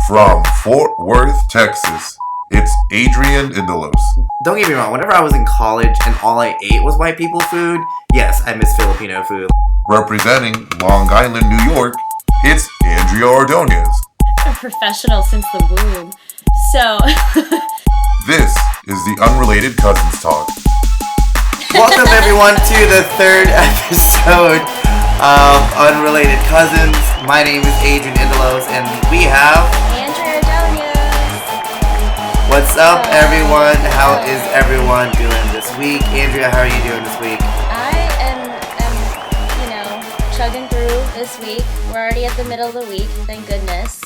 From Fort Worth, Texas, it's Adrian Indelos. Don't get me wrong, whenever I was in college and all I ate was white people food, yes, I miss Filipino food. Representing Long Island, New York, it's Andrea Ordonez. A professional since the womb. So, This is the Unrelated Cousins Talk. Welcome everyone to the third episode of Unrelated Cousins. My name is Adrian Indelos and we have... Andrea Ordonez. What's up everyone? How is everyone doing this week? Andrea, how are you doing this week? I am chugging through this week. We're already at the middle of the week, thank goodness.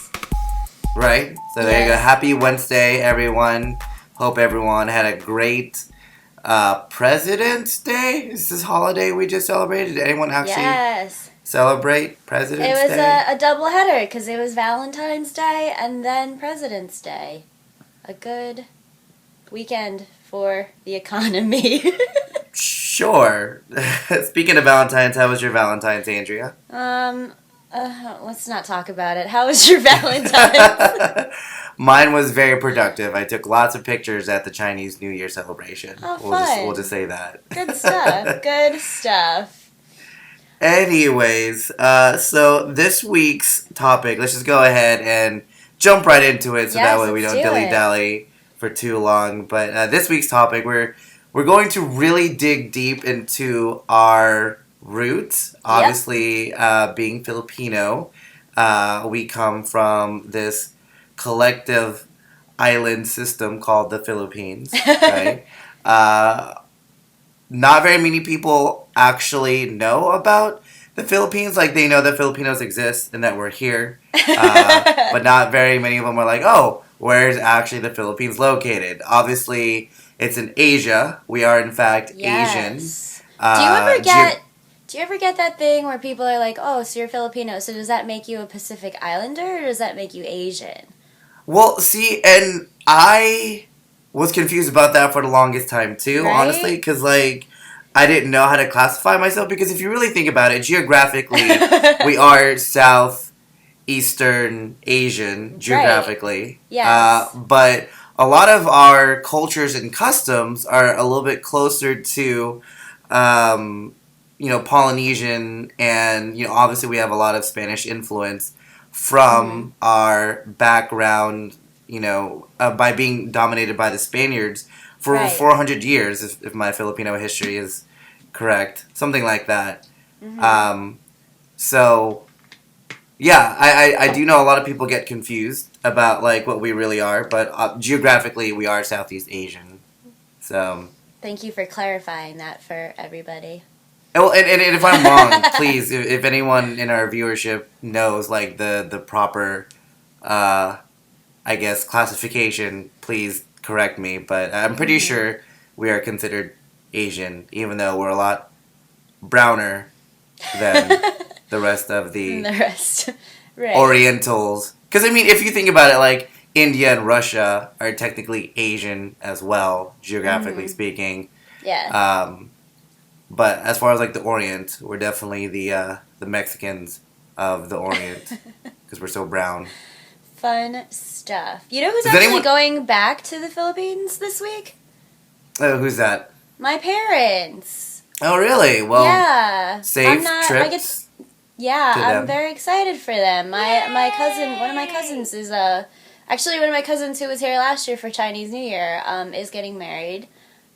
Right, so there you go. Happy Wednesday, everyone. Hope everyone had a great President's Day. Is this holiday we just celebrated? Did anyone actually celebrate President's Day? It was a double header because it was Valentine's Day and then President's Day. A good weekend for the economy. Sure. Speaking of Valentine's, how was your Valentine's, Andrea? Let's not talk about it. How was your Valentine's? Mine was very productive. I took lots of pictures at the Chinese New Year celebration. Oh, fun. We'll just say that. Good stuff. Good stuff. Anyways, so this week's topic, let's just go ahead and jump right into it so that way we don't dilly-dally for too long. But this week's topic, we're going to really dig deep into our roots. Obviously, being Filipino, we come from this collective island system called the Philippines, right? Not very many people actually know about the Philippines. Like, they know that Filipinos exist and that we're here. But not very many of them are like, oh, where's actually the Philippines located? Obviously, it's in Asia. We are, in fact, Asian. Do you ever get that thing where people are like, oh, so you're Filipino, so does that make you a Pacific Islander or does that make you Asian? Well, see, and I was confused about that for the longest time, too, right? Honestly, because, like, I didn't know how to classify myself, because if you really think about it, geographically, we are Southeastern Asian, geographically. Right. Yes. But a lot of our cultures and customs are a little bit closer to, Polynesian, and, obviously we have a lot of Spanish influence from our background, by being dominated by the Spaniards for over 400 years, if my Filipino history is correct. Something like that. So, yeah, I do know a lot of people get confused about, like, what we really are, but geographically, we are Southeast Asian. So... Thank you for clarifying that for everybody. Well, and if I'm wrong, please, if anyone in our viewership knows, like, the proper, classification, please correct me. But I'm pretty sure we are considered Asian, even though we're a lot browner than the rest of the right. Orientals. Because, I mean, if you think about it, like, India and Russia are technically Asian as well, geographically speaking. Yeah. But as far as, like, the Orient, we're definitely the Mexicans of the Orient because we're so brown. Fun stuff. You know who's actually going back to the Philippines this week? Who's that? My parents. Oh, really? Well, yeah. Safe trips. I'm very excited for them. My cousin, one of my cousins is actually one of my cousins who was here last year for Chinese New Year is getting married.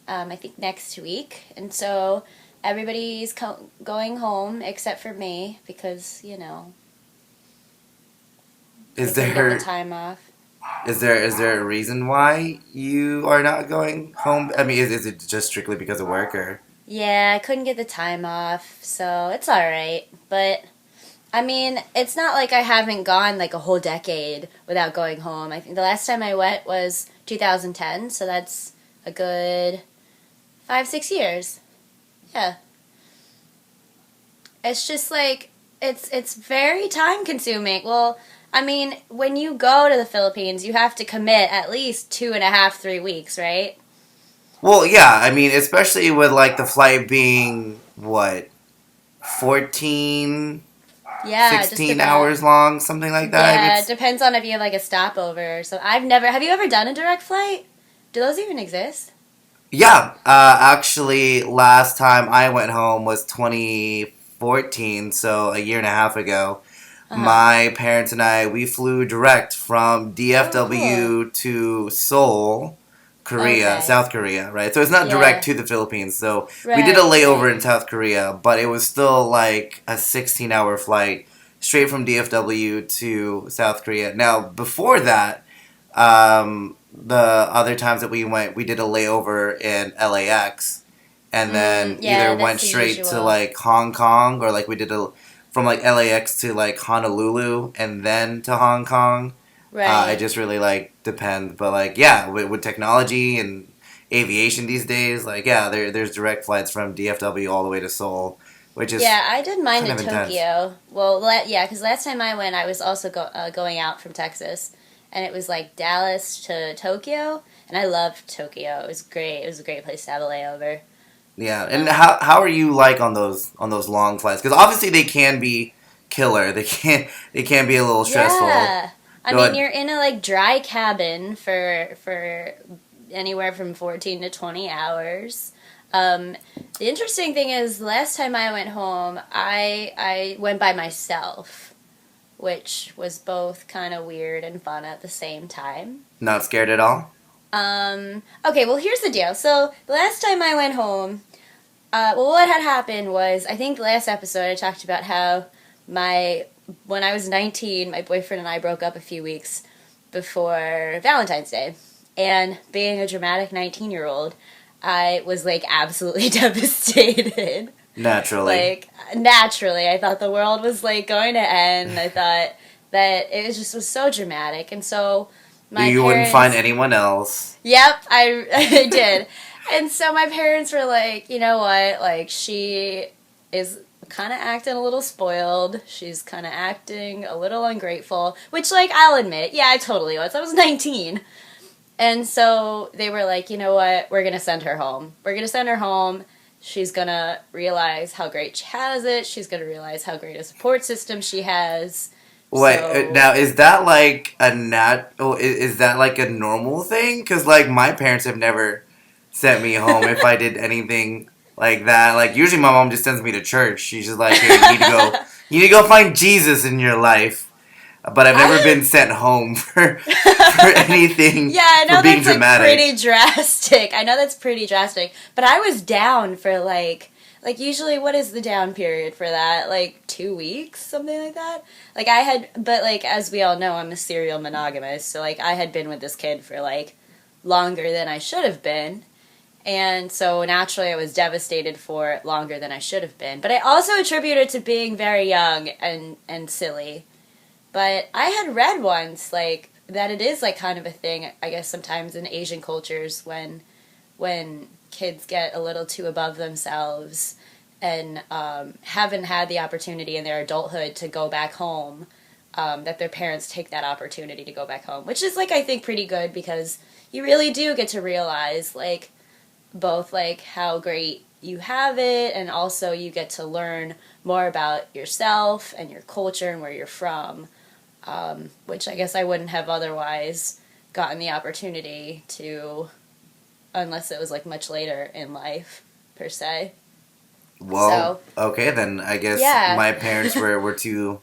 I think next week, and so everybody's going home except for me because is there time off? Is there a reason why you are not going home? I mean, is it just strictly because of work, or? Yeah, I couldn't get the time off, so it's all right. But I mean, it's not like I haven't gone like a whole decade without going home. I think the last time I went was 2010, so that's a good 5-6 years. Yeah. It's just like, it's very time consuming. Well, I mean, when you go to the Philippines, you have to commit at least 2.5-3 weeks, right? Well, yeah, I mean, especially with, like, the flight being, 14 Yeah, 16 hours long, something like that. Yeah, it depends on if you have like a stopover. So have you ever done a direct flight? Do those even exist? Yeah, actually, last time I went home was 2014, so a year and a half ago. Uh-huh. My parents and we flew direct from Oh, cool. DFW to Seoul, Korea, Okay. South Korea, right? So it's not direct Yeah. to the Philippines. So we did a Right, layover right. in South Korea, but it was still like a 16-hour flight straight from DFW to South Korea. Now, before that, the other times that we went, we did a layover in LAX, and then Yeah, either that's went the straight to usual. like Hong Kong, or like we did a from like LAX to like Honolulu and then to Hong Kong. It Right. just really like depends, but like yeah, with technology and aviation these days, like yeah, there's direct flights from DFW all the way to Seoul, which is Yeah, I did mine kind to of intense. Tokyo. Well, yeah, because last time I went, I was also going out from Texas, and it was like Dallas to Tokyo, and I loved Tokyo. It was great. It was a great place to have a layover. Yeah, and Um, how are you like on those long flights? Because obviously they can be killer. They can be a little stressful. yeah, I mean, But you're in a like dry cabin for anywhere from 14 to 20 hours. Um, the interesting thing is, last time I went home, I went by myself, which was both kind of weird and fun at the same time. not scared at all. Okay, well, here's the deal. So, the last time I went home, well, what had happened was, I think last episode I talked about how when I was 19, my boyfriend and I broke up a few weeks before Valentine's Day. And being a dramatic 19-year-old, I was like absolutely devastated. Naturally, Like, naturally, I thought the world was like going to end. I thought that it was so dramatic. And so my you wouldn't find parents, anyone else. yep, I did. And so my parents were like, you know what? Like, she is kind of acting a little spoiled. She's kind of acting a little ungrateful, which, like, I'll admit, yeah, I totally was. I was 19. And so they were like, you know what? We're going to send her home. We're going to send her home. She's going to realize how great she has it. She's going to realize how great a support system she has. Wait, So, now is that like a is that like a normal thing? Because like my parents have never sent me home if I did anything like that. Like usually my mom just sends me to church. She's just like, "Here, you need to go find Jesus in your life." But I've never I been sent home for anything yeah, I for know being that's like dramatic. pretty drastic. I know that's pretty drastic. But I was down for like usually what is the down period for that? Like 2 weeks, something like that. Like I had but like as we all know, I'm a serial monogamous, so like I had been with this kid for like longer than I should have been. And so naturally I was devastated for longer than I should have been. But I also attribute it to being very young and silly. But I had read once, like, that it is, like, kind of a thing, I guess, sometimes in Asian cultures when kids get a little too above themselves and haven't had the opportunity in their adulthood to go back home, that their parents take that opportunity to go back home. Which is, like, I think pretty good because you really do get to realize, like, both, like, how great you have it and also you get to learn more about yourself and your culture and where you're from, which I guess I wouldn't have otherwise gotten the opportunity to, unless it was like much later in life, per se. Well, So, okay, then I guess yeah. my parents were too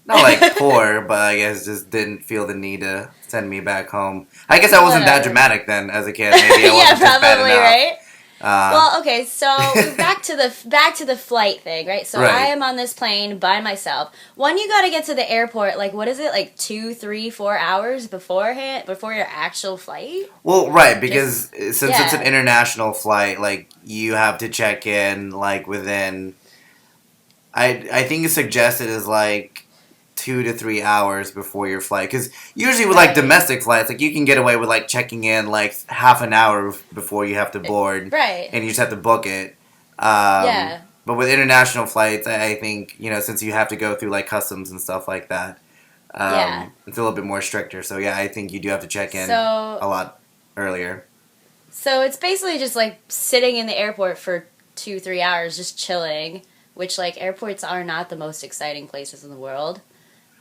not like poor, but I guess just didn't feel the need to send me back home. I guess I wasn't that Whatever. dramatic then as a kid. Maybe I Yeah, wasn't just bad probably, enough. right? Uh, Well, okay, so back to the flight thing, right? So I right. am on this plane by myself. When you got to get to the airport, like what is it, like 2, 3, 4 hours beforehand before your actual flight? Well, right, Just because since it's an yeah, international flight, like you have to check in like within. I think it's suggested is like 2 to 3 hours before your flight, because usually with like right, domestic flights, like you can get away with like checking in like half an hour before you have to board, right, and you just have to book it. yeah, But with international flights, I think since you have to go through like customs and stuff like that, yeah. it's a little bit more stricter. So yeah, I think you do have to check in So a lot earlier. so it's basically just like sitting in the airport for 2, 3 hours, just chilling which, like, airports are not the most exciting places in the world,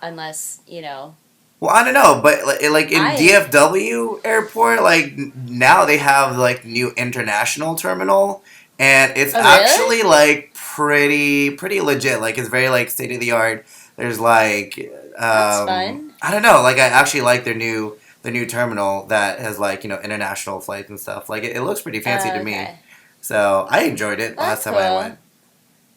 unless, you know. Well, I don't know, but like in I DFW airport, like now they have like new international terminal, and it's Oh, really? actually like pretty legit. Like it's very like state of the art. There's like That's fun. I don't know, like I actually like their new terminal that has like international flights and stuff. Like it looks pretty fancy to me. Okay. So I enjoyed it last That's time I cool. went.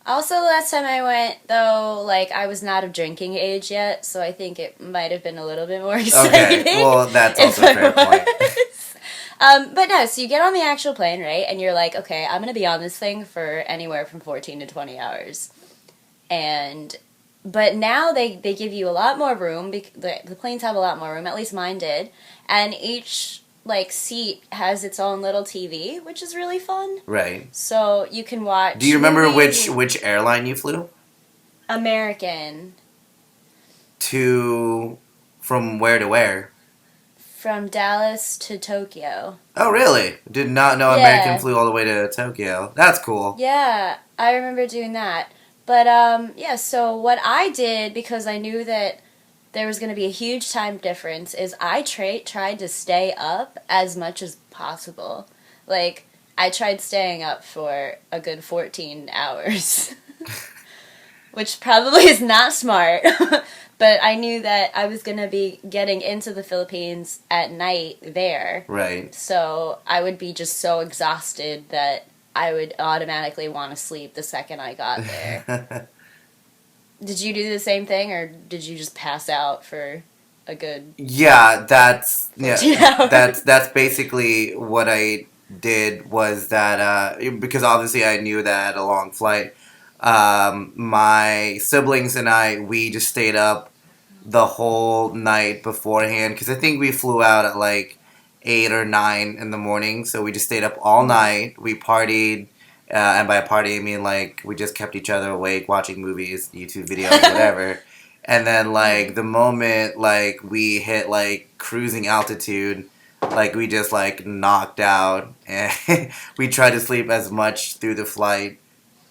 Also, the last time I went, though, like, I was not of drinking age yet, so I think it might have been a little bit more Okay, exciting. well that's if also a I fair point. was. But no, so you get on the actual plane, right? And you're like, okay, I'm going to be on this thing for anywhere from 14 to 20 hours. But now they give you a lot more room. The planes have a lot more room, at least mine did. And each, like, seat has its own little TV, which is really fun. Right. So you can watch. Do you remember movies. which airline you flew? American. From where to where? From Dallas to Tokyo. Oh, really? Did not know American Yeah. flew all the way to Tokyo. That's cool. Yeah, I remember doing that. But, yeah, so what I did, because I knew that there was going to be a huge time difference, is I tried to stay up as much as possible. Like, I tried staying up for a good 14 hours. Which probably is not smart. But I knew that I was going to be getting into the Philippines at night there. Right. So I would be just so exhausted that I would automatically want to sleep the second I got there. Did you do the same thing, or did you just pass out for a good Yeah, 14 hours? that's basically what I did was that because obviously I knew that I had a long flight. My siblings and we just stayed up the whole night beforehand because I think we flew out at like 8 or 9 in the morning. So we just stayed up all night. We partied, and by party I mean like we just kept each other awake, watching movies, YouTube videos, whatever. And then like the moment like we hit like cruising altitude, like we just like knocked out, and we tried to sleep as much through the flight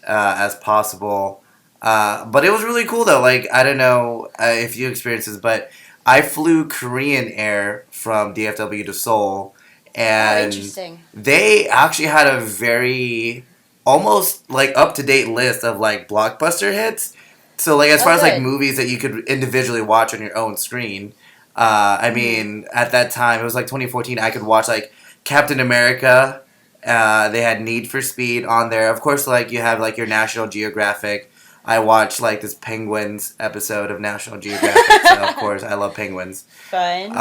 as possible. But it was really cool though. Like I don't know if you experienced this, but I flew Korean Air from DFW to Seoul, Oh, and interesting. they actually had a very almost like up to date list of like blockbuster hits. So like as Oh, far as like good. movies that you could individually watch on your own screen, I Mm-hmm. mean at that time it was like 2014. I could watch like Captain America. They had Need for Speed on there. Of course, like you have like your National Geographic. I watched like this Penguins episode of National Geographic, so of course I love penguins. Fun.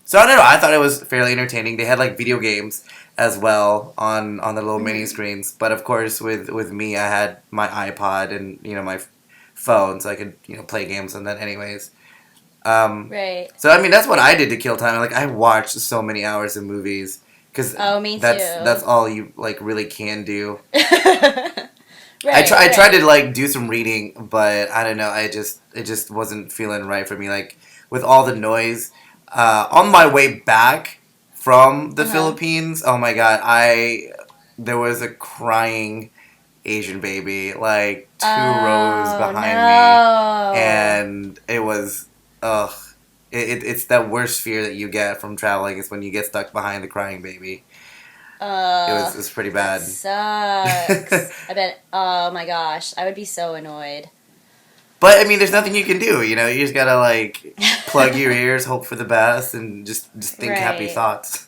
So I don't know. I thought it was fairly entertaining. They had like video games as well on the little mini Mm-hmm. screens. But of course, with me, I had my iPod and my phone, so I could play games on that anyways. Right. So I mean, that's what I did to kill time. Like I watched so many hours of movies because Oh, me that's too. all you like really can do. Right, I tried to right. like do some reading, but I don't know. It just wasn't feeling right for me. Like with all the noise on my way back from the Uh-huh. Philippines. Oh my god! I there was a crying Asian baby like 2 rows Oh, behind me, no. and it was ugh. It's that worst fear that you get from traveling is when you get stuck behind the crying baby. Uh, It's pretty that bad. sucks. I bet. Oh my gosh, I would be so annoyed. But I mean, there's nothing you can do. You just gotta like plug your ears, hope for the best, and just think happy Right, thoughts.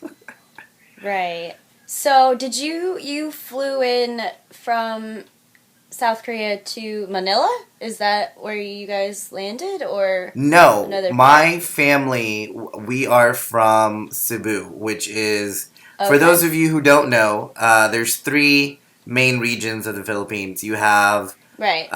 right. So, did you flew in from South Korea to Manila? Is that where you guys landed, or No, another my family, we are from Cebu, which is for Okay. those of you who don't know, there's three main regions of the Philippines. You have Right.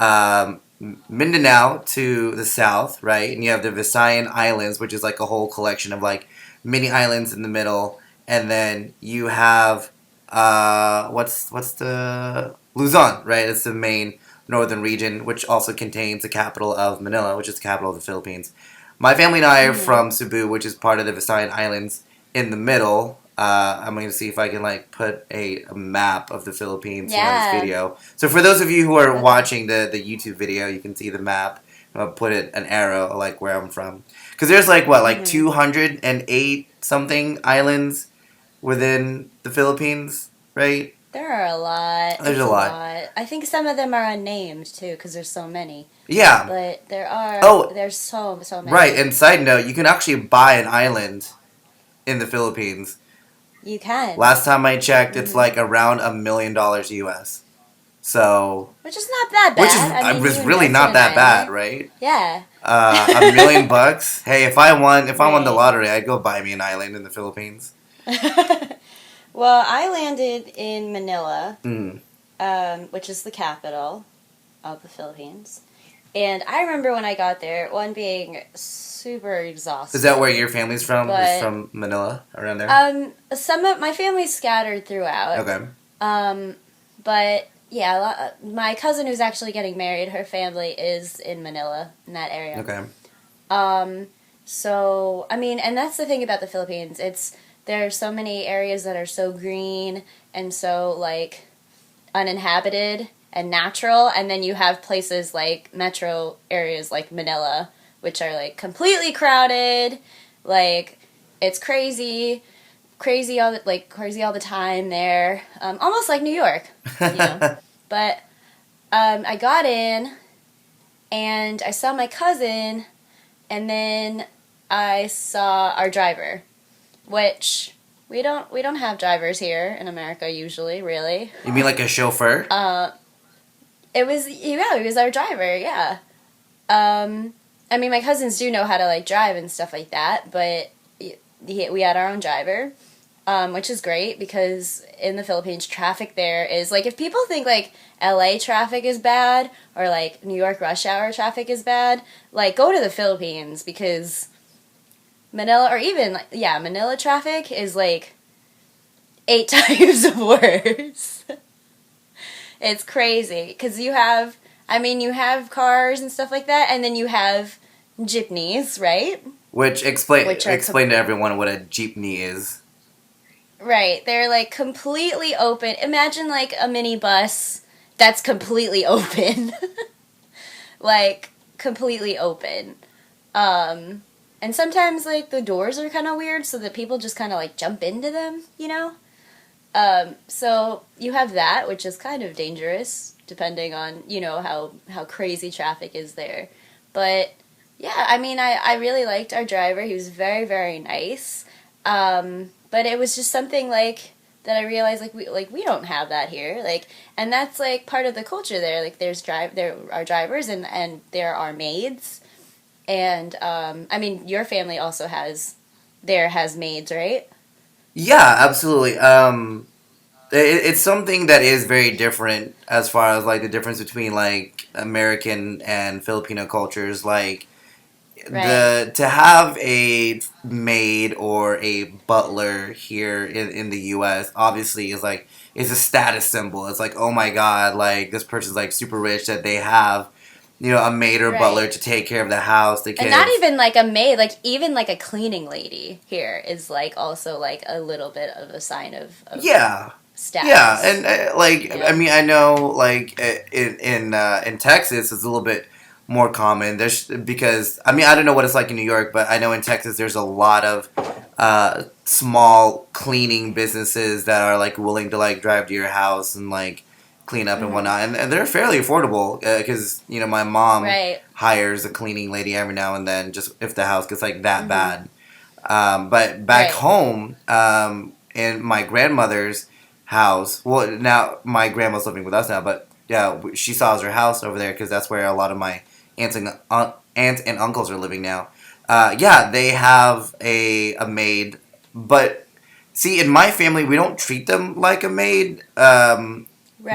Mindanao to the south, right? And you have the Visayan Islands, which is like a whole collection of like mini islands in the middle. And then you have what's the Luzon, right? It's the main northern region, which also contains the capital of Manila, which is the capital of the Philippines. My family and I are Mm-hmm. from Cebu, which is part of the Visayan Islands in the middle. I'm going to see if I can like put a map of the Philippines here on this video. So for those of you who are watching the YouTube video, you can see the map. I'll put an arrow like where I'm from. Because there's like what, like 208 something islands within the Philippines, right? There are a lot. There's a lot. I think some of them are unnamed too, because there's so many. Yeah. But there are. Oh, there's so many. Right. And side note, you can actually buy an island in the Philippines. You can. Last time I checked, it's like around $1 million US. So. Which is not that bad. Which was really not that bad, right? Yeah. $1 million bucks. Hey, if I won the lottery, I'd go buy me an island in the Philippines. Well, I landed in Manila, which is the capital of the Philippines. And I remember when I got there, one being super exhausted. Is that where your family's from? Is from Manila, around there? Some of my family's scattered throughout. Okay. But yeah, my cousin who's actually getting married, her family is in Manila, in that area. Okay. So I mean, and that's the thing about the Philippines. There are so many areas that are so green and so like uninhabited and natural, and then you have places like metro areas like Manila, which are like completely crowded, like it's crazy all the time there, almost like New York, you know. But I got in and I saw my cousin, and then I saw our driver, which we don't have drivers here in America usually, really. You mean like a chauffeur? He was our driver, yeah. I mean, my cousins do know how to like drive and stuff like that, but we had our own driver, which is great because in the Philippines, traffic there is like, if people think like LA traffic is bad or like New York rush hour traffic is bad, like go to the Philippines, because Manila, or even Manila traffic is like 8 times worse. It's crazy because you have cars and stuff like that, and then you have jeepneys, right? Which explain to everyone what a jeepney is. Right, they're like completely open. Imagine like a mini bus that's completely open, like completely open. And sometimes like the doors are kind of weird, so that people just kind of like jump into them, you know. So you have that, which is kind of dangerous, depending on, you know, how crazy traffic is there. But, yeah, I mean, I really liked our driver. He was very, very nice. But it was just something, like, that I realized, we don't have that here. Like, and that's, like, part of the culture there. Like, there are drivers and there are maids. And, I mean, your family also has maids, right? Yeah, absolutely. It's something that is very different as far as like the difference between like American and Filipino cultures. Like to have a maid or a butler here in the U.S. obviously is a status symbol. It's like, oh my God, like this person's like super rich that they have, you know, a maid or butler to take care of the house, the kids. And not even like a maid, like even like a cleaning lady here is like also like a little bit of a sign of status. Yeah, and I mean, I know like in Texas it's a little bit more common. There's because I mean I don't know what it's like in New York, but I know in Texas there's a lot of small cleaning businesses that are like willing to like drive to your house and like clean up and whatnot, and they're fairly affordable because you know my mom hires a cleaning lady every now and then just if the house gets like that bad. But back home, in my grandmother's house, well now my grandma's living with us now, but yeah, she sells her house over there because that's where a lot of my aunts and uncles are living now. Yeah, they have a maid, but see in my family we don't treat them like a maid.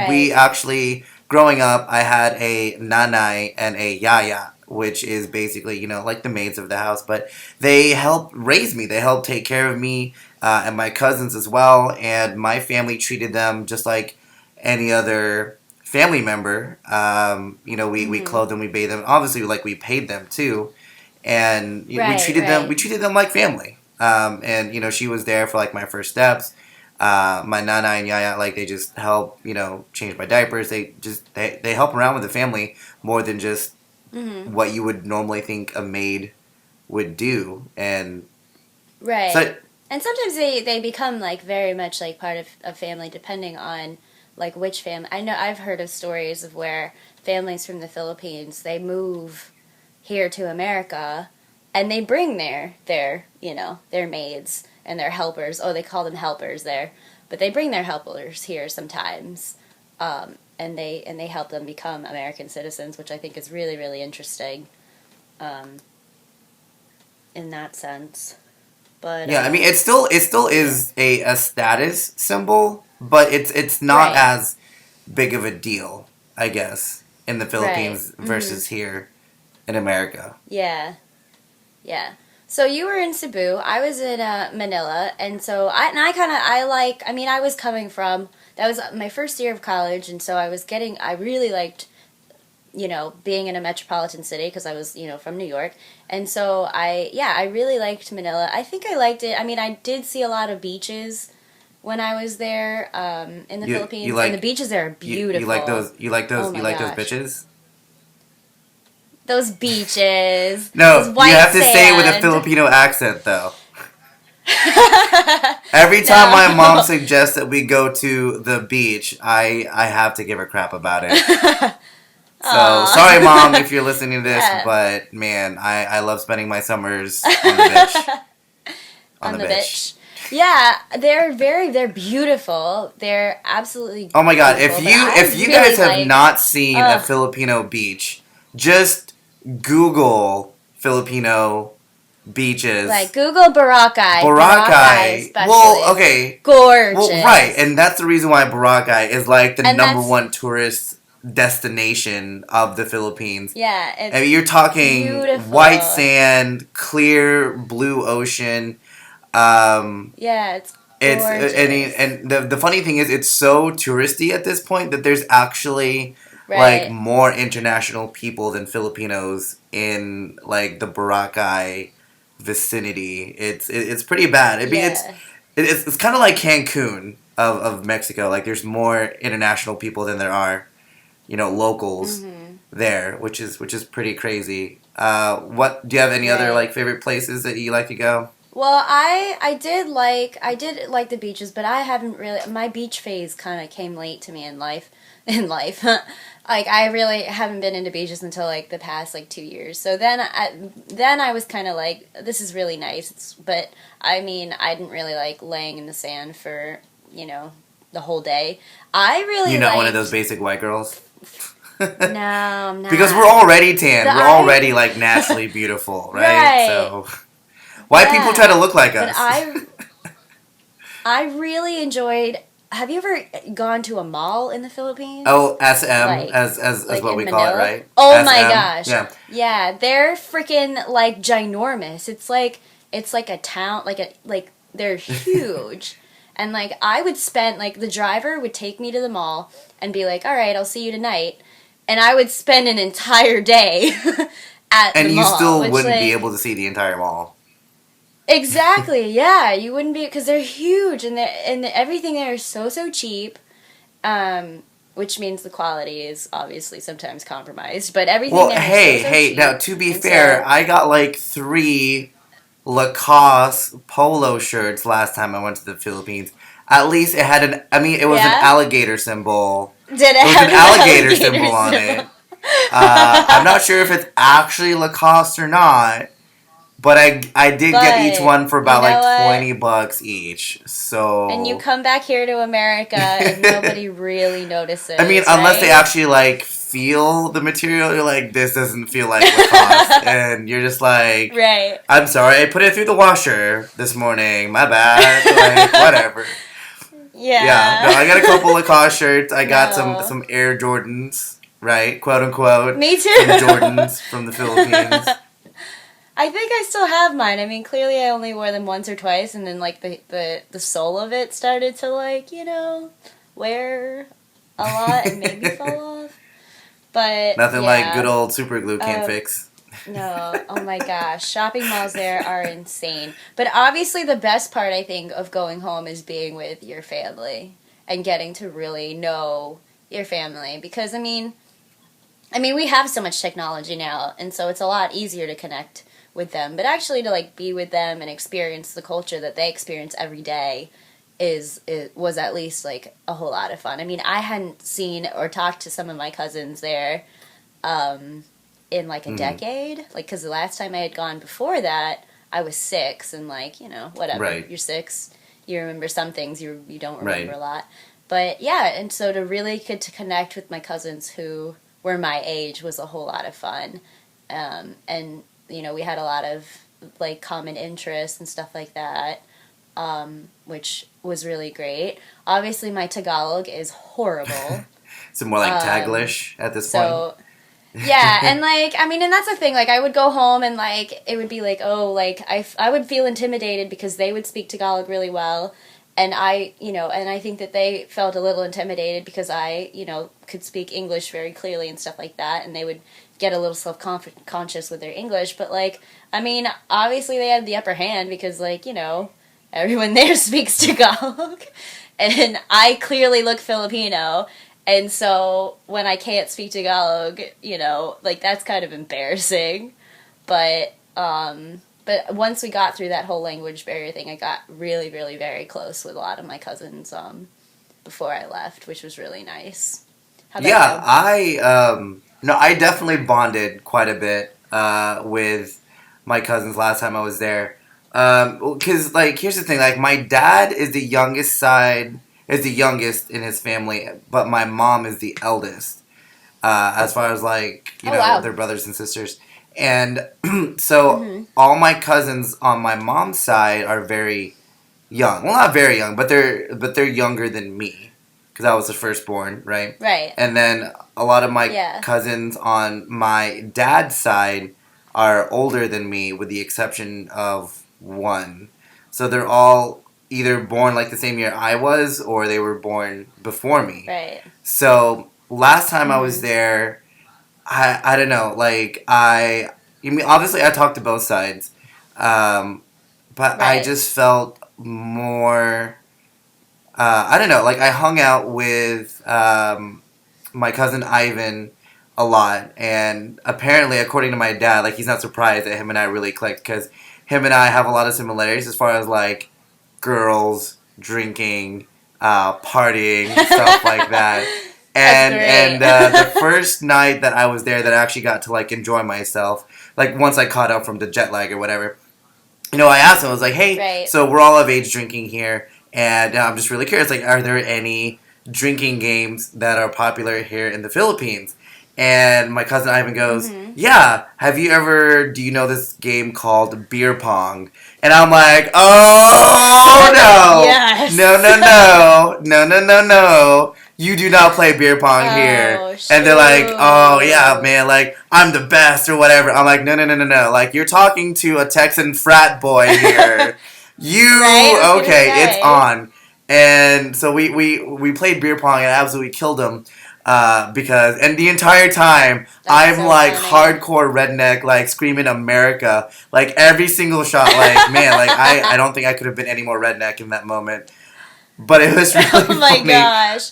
We actually, growing up, I had a nanay and a yaya, which is basically, you know, like the maids of the house. But they helped raise me. They helped take care of me and my cousins as well. And my family treated them just like any other family member. You know, we clothed them, we bathed them. Obviously, like we paid them too. And we treated them like family. And, she was there for, like, my first steps. My nana and yaya, like, they just help, change my diapers. They help around with the family more than just what you would normally think a maid would do. And right. So, and sometimes they become, like, very much, like, part of a family depending on, like, which family. I know I've heard of stories of where families from the Philippines, they move here to America and they bring their maids and their helpers. Oh, they call them helpers there. But they bring their helpers here sometimes. And they help them become American citizens, which I think is really, really interesting in that sense. But yeah, I mean, it still is a status symbol, but it's not as big of a deal, I guess, in the Philippines versus here in America. Yeah. Yeah. So you were in Cebu. I was in Manila, and so I was coming from, that was my first year of college, and so I really liked, being in a metropolitan city because I was, from New York, and so I really liked Manila. I think I liked it. I mean, I did see a lot of beaches when I was there in the Philippines, and the beaches there are beautiful. You like those? You like those? Oh my you like gosh. those bitches? Those beaches. No, those white you have to say it with a sand. Filipino accent, though. Every time my mom suggests that we go to the beach, I have to give her crap about it. So, sorry, Mom, if you're listening to this, but, man, I love spending my summers on the beach. On the beach. Yeah, they're beautiful. They're absolutely Oh my god, if you guys have like, not seen a Filipino beach, just Google Filipino beaches. Like, Google Boracay. Boracay. Especially. Well, okay. Gorgeous. Well, right, and that's the reason why Boracay is like the number one tourist destination of the Philippines. Yeah, it's I mean, you're talking beautiful. White sand, clear blue ocean. Yeah, it's gorgeous. And the funny thing is, it's so touristy at this point that there's actually like more international people than Filipinos in like the Boracay vicinity. It's pretty bad. I mean, it's kind of like Cancun of Mexico. Like there's more international people than there are, locals there, which is pretty crazy. What do you have any other like favorite places that you like to go? Well, I did like the beaches, but I haven't really, my beach phase kind of came late to me in life. Like I really haven't been into beaches until like the past like 2 years. So then I was kind of like, this is really nice. But I mean, I didn't really like laying in the sand for, the whole day. I really You're not one of those basic white girls? No, I'm not. Because we're already tan. We're already like naturally beautiful, right? So white people try to look like us. But I really enjoyed. Have you ever gone to a mall in the Philippines? Oh, SM, as like what we Manila? call it, right? Oh SM. my gosh. Yeah, they're freaking like ginormous. It's like a town, like they're huge. And like I would spend, like the driver would take me to the mall and be like, "All right, I'll see you tonight." And I would spend an entire day at the mall. And you still wouldn't be able to see the entire mall. Exactly, yeah. You wouldn't be, because they're huge and everything there is so cheap, which means the quality is obviously sometimes compromised, but everything there is so cheap. Now to be fair, I got like 3 Lacoste polo shirts last time I went to the Philippines. At least it had it was an alligator symbol. Did it have was an alligator symbol on it. I'm not sure if it's actually Lacoste or not. But I did get each one for about like $20 each. So and you come back here to America and nobody really notices. I mean, unless they actually like feel the material, you're like, this doesn't feel like Lacoste, and you're just like, right. I'm sorry, I put it through the washer this morning. My bad. Like whatever. Yeah. No, I got a couple Lacoste shirts. I got some Air Jordans, right? Quote unquote. Me too. Some Jordans from the Philippines. I think I still have mine. I mean, clearly I only wore them once or twice, and then like the sole of it started to like, wear a lot and maybe fall off. But nothing like good old super glue can't fix. No, oh my gosh. Shopping malls there are insane. But obviously, the best part, I think, of going home is being with your family and getting to really know your family. Because, I mean, we have so much technology now, and so it's a lot easier to connect with them. But actually, to like be with them and experience the culture that they experience every day was at least like a whole lot of fun. I mean, I hadn't seen or talked to some of my cousins there in like a decade, like because the last time I had gone before that, I was 6, and like whatever, Right. you're 6, you remember some things, you don't remember Right. a lot, but yeah, and so to really get to connect with my cousins who were my age was a whole lot of fun, and we had a lot of like common interests and stuff like that, which was really great. Obviously, my Tagalog is horrible. So more like Taglish at this point. So, yeah, and like, I mean, and that's the thing, like, I would go home and like, it would be like, oh, like, I would feel intimidated because they would speak Tagalog really well, and I think that they felt a little intimidated because I, could speak English very clearly and stuff like that, and they would get a little self-conscious with their English, but like, I mean, obviously they had the upper hand because like, everyone there speaks Tagalog, and I clearly look Filipino. And so when I can't speak Tagalog, like that's kind of embarrassing. But once we got through that whole language barrier thing, I got really, really very close with a lot of my cousins before I left, which was really nice. How'd that go? I definitely bonded quite a bit with my cousins last time I was there. Because like here's the thing, like my dad is the youngest in his family, but my mom is the eldest, as far as like, wow. their brothers and sisters. And so all my cousins on my mom's side are very young. Well, not very young, but they're younger than me because I was the firstborn, right? Right. And then a lot of my cousins on my dad's side are older than me with the exception of one. So they're all either born like the same year I was, or they were born before me. Right. So last time I was there, I don't know, like obviously I talked to both sides, but I just felt more. I don't know, like I hung out with my cousin Ivan a lot, and apparently, according to my dad, like he's not surprised that him and I really clicked because him and I have a lot of similarities as far as like girls, drinking, partying, stuff like that. And the first night that I was there, that I actually got to like enjoy myself, like once I caught up from the jet lag or whatever, I asked him, I was like, hey, so we're all of age drinking here, and I'm just really curious, like, are there any drinking games that are popular here in the Philippines? And my cousin Ivan goes, yeah, do you know this game called beer pong? And I'm like, oh, no. Yes. No. You do not play beer pong here. Shoot. And they're like, oh, yeah, man, like, I'm the best or whatever. I'm like, no. Like, you're talking to a Texan frat boy here. Okay, it's on. And so we played beer pong and absolutely killed him. Because the entire time I'm so like funny. Hardcore redneck, like screaming America, like every single shot, like man, like I don't think I could have been any more redneck in that moment, but it was really oh my funny. Gosh.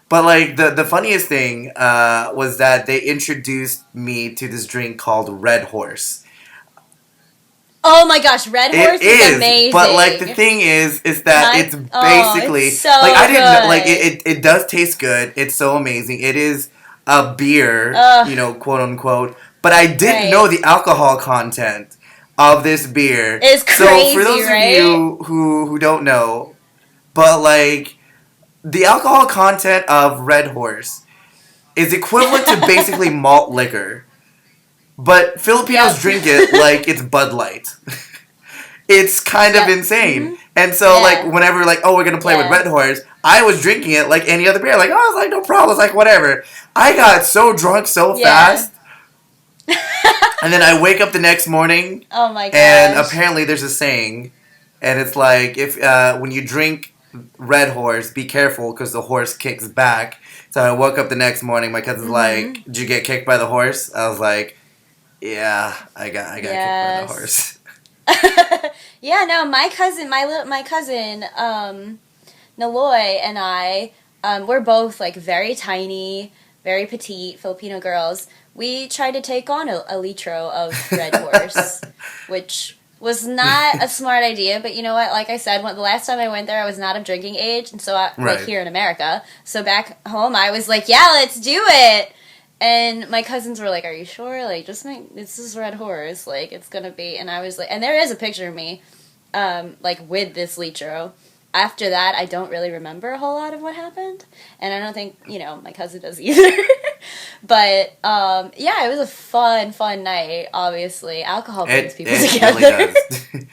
But like the funniest thing was that they introduced me to this drink called Red Horse. Oh my gosh, Red Horse is amazing. But like the thing is that it's basically it's so like I didn't good. know, like it does taste good. It's so amazing. It is a beer, quote unquote. But I didn't know the alcohol content of this beer. It's crazy, so for those right? of you who don't know, but like the alcohol content of Red Horse is equivalent to basically malt liquor. But Filipinos drink it like it's Bud Light. It's kind of insane. And so, like, whenever, like, oh, we're going to play with Red Horse, I was drinking it like any other beer. Like, oh, I was like, no problem. It's like, whatever. I got so drunk so fast. And then I wake up the next morning. Oh, my gosh. And apparently there's a saying. And it's like, if when you drink Red Horse, be careful because the horse kicks back. So I woke up the next morning. My cousin's like, did you get kicked by the horse? I was like, Yeah, I got kicked by the horse. Yeah, no, my cousin, Naloy and I, we're both like very tiny, very petite Filipino girls. We tried to take on a litro of Red Horse, which was not a smart idea. But you know what? Like I said, the last time I went there, I was not of drinking age, and so like here in America. So back home, I was like, "Yeah, let's do it." And my cousins were like, "Are you sure? Like, this is Red Horse. Like, it's gonna be." And I was like, and there is a picture of me, like with this litro. After that, I don't really remember a whole lot of what happened, and I don't think my cousin does either. But yeah, it was a fun night. Obviously, alcohol brings people together. Really does.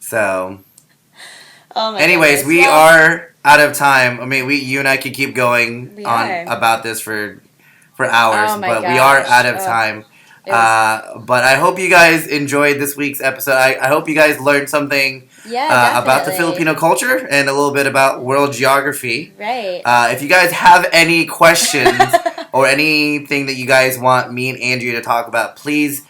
So, anyways, goodness. we are out of time. I mean, you and I could keep going on about this for hours, but we are out of time. But I hope you guys enjoyed this week's episode. I hope you guys learned something about the Filipino culture and a little bit about world geography. Right. If you guys have any questions or anything that you guys want me and Andrea to talk about, please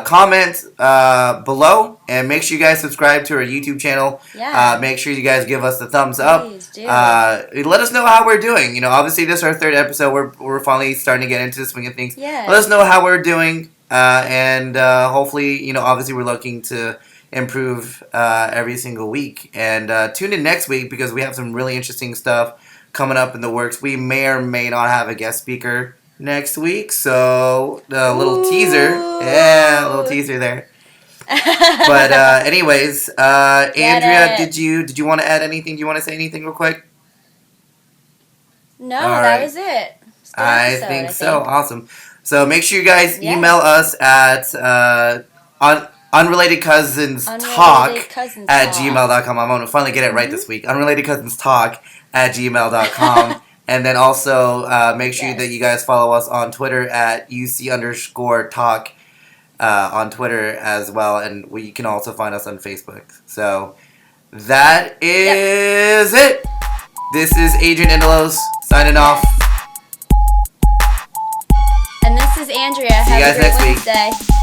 comment below, and make sure you guys subscribe to our YouTube channel. Yeah. Make sure you guys give us the thumbs up. Please do. Let us know how we're doing. Obviously this is our third episode. We're finally starting to get into the swing of things. Yeah. Let us know how we're doing, and hopefully, obviously we're looking to improve every single week. And tune in next week, because we have some really interesting stuff coming up in the works. We may or may not have a guest speaker next week, so a little teaser. Yeah, a little teaser there. But anyways, Andrea, did you want to add anything? Do you want to say anything real quick? No, that was it. I think so. Awesome. So make sure you guys email us at Unrelated Cousins Talk at gmail.com. I'm going to finally get it right this week. Unrelated Cousins Talk at gmail.com. And then also make sure that you guys follow us on Twitter at UC_talk on Twitter as well. And you can also find us on Facebook. So that is it. This is Adrian Indelos signing off. And this is Andrea. See you guys next week. Wednesday.